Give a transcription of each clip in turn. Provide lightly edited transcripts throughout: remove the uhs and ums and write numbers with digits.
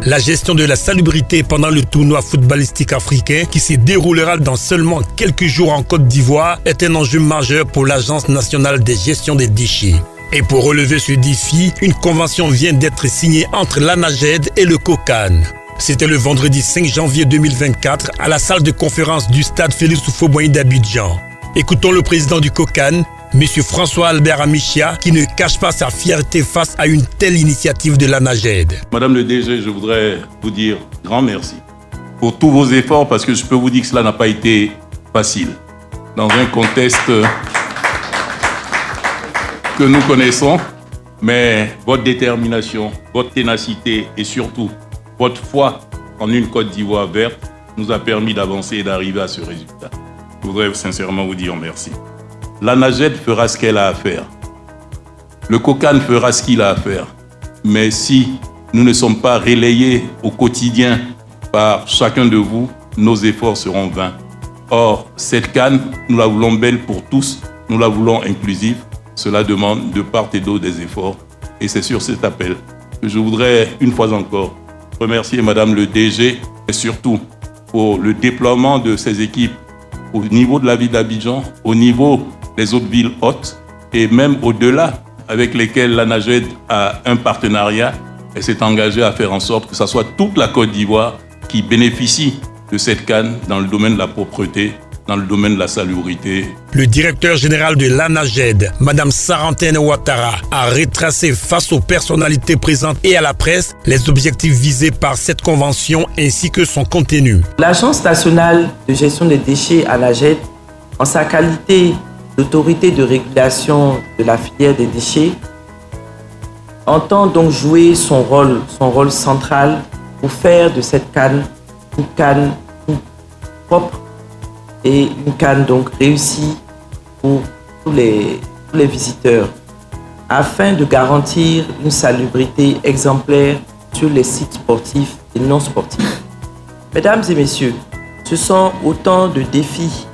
La gestion de la salubrité pendant le tournoi footballistique africain qui se déroulera dans seulement quelques jours en Côte d'Ivoire est un enjeu majeur pour l'Agence nationale de gestion des déchets. Et pour relever ce défi, une convention vient d'être signée entre l'ANAGED et le COCAN. C'était le vendredi 5 janvier 2024 à la salle de conférence du stade Félix Houphouët-Boigny d'Abidjan. Écoutons le président du COCAN, M. François-Albert Amichia, qui ne cache pas sa fierté face à une telle initiative de l'ANAGED. Madame le DG, je voudrais vous dire grand merci pour tous vos efforts parce que je peux vous dire que cela n'a pas été facile. Dans un contexte que nous connaissons, mais votre détermination, votre ténacité et surtout votre foi en une Côte d'Ivoire verte nous a permis d'avancer et d'arriver à ce résultat. Je voudrais sincèrement vous dire merci. L'ANAGED fera ce qu'elle a à faire. Le COCAN fera ce qu'il a à faire. Mais si nous ne sommes pas relayés au quotidien par chacun de vous, nos efforts seront vains. Or, cette CAN, nous la voulons belle pour tous, nous la voulons inclusive. Cela demande de part et d'autre des efforts. Et c'est sur cet appel que je voudrais, une fois encore, remercier Madame le DG et surtout pour le déploiement de ces équipes au niveau de la ville d'Abidjan, au niveau des autres villes hautes et même au-delà, avec lesquelles l'ANAGED a un partenariat et s'est engagée à faire en sorte que ce soit toute la Côte d'Ivoire qui bénéficie de cette canne dans le domaine de la propreté, dans le domaine de la salubrité. Le directeur général de l'ANAGED, Mme Sarantène Ouattara, a retracé face aux personnalités présentes et à la presse les objectifs visés par cette convention ainsi que son contenu. L'Agence nationale de gestion des déchets ANAGED, en sa qualité d'autorité de régulation de la filière des déchets, entend donc jouer son rôle central pour faire de cette canne une canne propre et une canne donc réussie pour tous les visiteurs, afin de garantir une salubrité exemplaire sur les sites sportifs et non sportifs. Mesdames et messieurs, ce sont autant de défis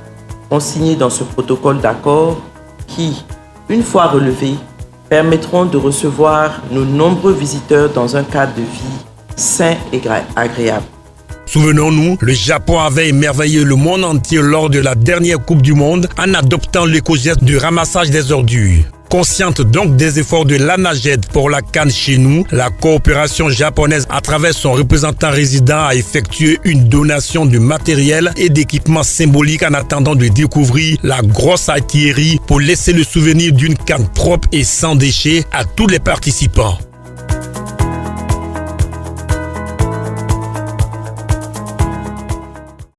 consignés dans ce protocole d'accord qui, une fois relevés, permettront de recevoir nos nombreux visiteurs dans un cadre de vie sain et agréable. Souvenons-nous, le Japon avait émerveillé le monde entier lors de la dernière Coupe du Monde en adoptant l'éco-geste du ramassage des ordures. Consciente donc des efforts de l'ANAGED pour la canne chez nous, la coopération japonaise à travers son représentant résident a effectué une donation de matériel et d'équipements symboliques en attendant de découvrir la grosse artillerie pour laisser le souvenir d'une canne propre et sans déchets à tous les participants.